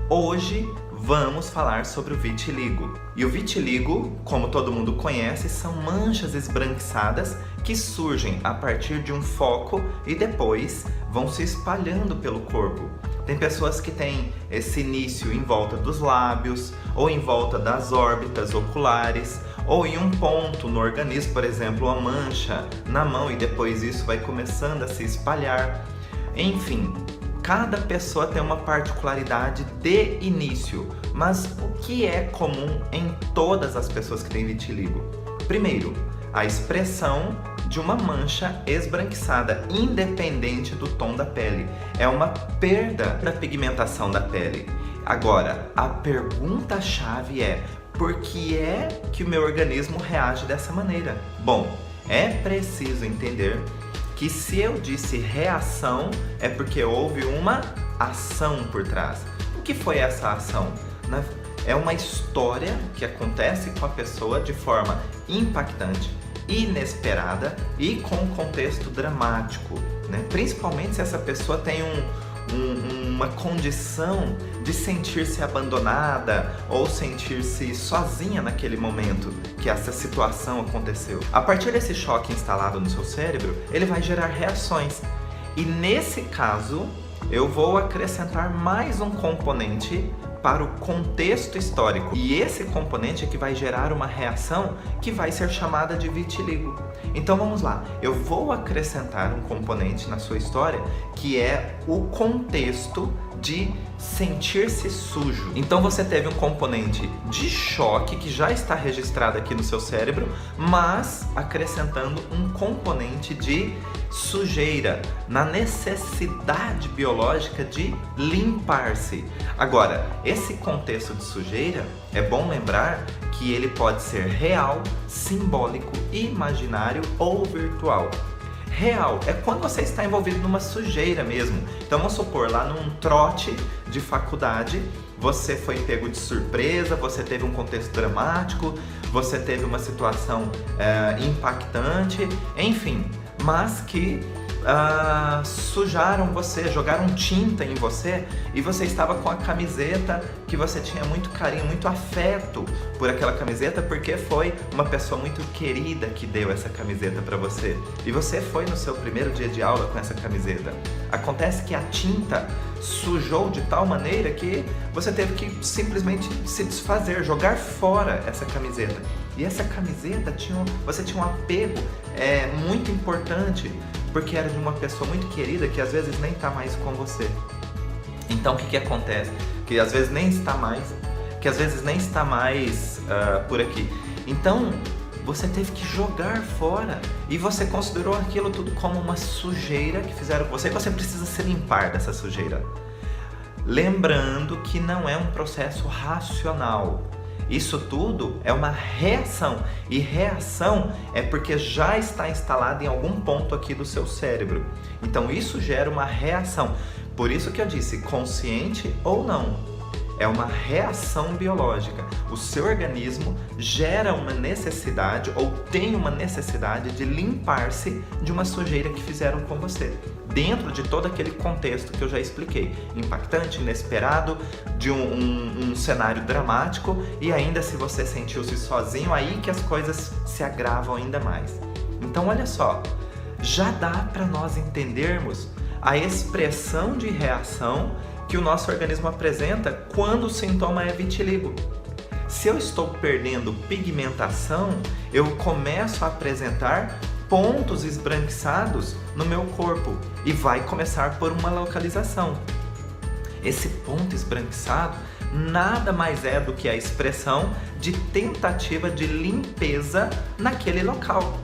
Hoje vamos falar sobre o vitiligo. E o vitiligo, como todo mundo conhece, são manchas esbranquiçadas que surgem a partir de um foco e depois vão se espalhando pelo corpo. Tem pessoas que têm esse início em volta dos lábios, ou em volta das órbitas oculares, ou em um ponto no organismo, por exemplo, uma mancha na mão e depois isso vai começando a se espalhar. Enfim, cada pessoa tem uma particularidade de início, mas o que é comum em todas as pessoas que têm vitiligo? Primeiro, a expressão de uma mancha esbranquiçada, independente do tom da pele. É uma perda da pigmentação da pele. Agora, a pergunta-chave é: por que é que o meu organismo reage dessa maneira? Bom, é preciso entender que se eu disse reação, é porque houve uma ação por trás. O que foi essa ação? É uma história que acontece com a pessoa de forma impactante, inesperada e com um contexto dramático, né? Principalmente se essa pessoa tem uma condição de sentir-se abandonada ou sentir-se sozinha naquele momento que essa situação aconteceu. A partir desse choque instalado no seu cérebro, ele vai gerar reações. E nesse caso, eu vou acrescentar mais um componente para o contexto histórico. E esse componente é que vai gerar uma reação que vai ser chamada de vitiligo. Então vamos lá, eu vou acrescentar um componente na sua história que é o contexto de sentir-se sujo. Então você teve um componente de choque que já está registrado aqui no seu cérebro, mas acrescentando um componente de sujeira, na necessidade biológica de limpar-se. Agora, esse contexto de sujeira, é bom lembrar que ele pode ser real, simbólico, imaginário ou virtual. Real é quando você está envolvido numa sujeira mesmo. Então vamos supor, lá num trote de faculdade, você foi pego de surpresa, você teve um contexto dramático, você teve uma situação impactante, enfim, mas que sujaram você, jogaram tinta em você e você estava com a camiseta que você tinha muito carinho, muito afeto por aquela camiseta, porque foi uma pessoa muito querida que deu essa camiseta para você. E você foi no seu primeiro dia de aula com essa camiseta. Acontece que a tinta sujou de tal maneira que você teve que simplesmente se desfazer, jogar fora essa camiseta. E essa camiseta você tinha um apego muito importante, porque era de uma pessoa muito querida que às vezes nem está mais com você. Então o que acontece? Que às vezes nem está mais por aqui. Então você teve que jogar fora e você considerou aquilo tudo como uma sujeira que fizeram com você e você precisa se limpar dessa sujeira. Lembrando que não é um processo racional. Isso tudo é uma reação, e reação é porque já está instalado em algum ponto aqui do seu cérebro. Então isso gera uma reação. Por isso que eu disse, consciente ou não, é uma reação biológica. O seu organismo gera uma necessidade ou tem uma necessidade de limpar-se de uma sujeira que fizeram com você, dentro de todo aquele contexto que eu já expliquei. Impactante, inesperado, de um cenário dramático, e ainda se você sentiu-se sozinho, aí que as coisas se agravam ainda mais. Então olha só, já dá para nós entendermos a expressão de reação que o nosso organismo apresenta quando o sintoma é vitiligo. Se eu estou perdendo pigmentação, eu começo a apresentar pontos esbranquiçados no meu corpo e vai começar por uma localização. Esse ponto esbranquiçado nada mais é do que a expressão de tentativa de limpeza naquele local.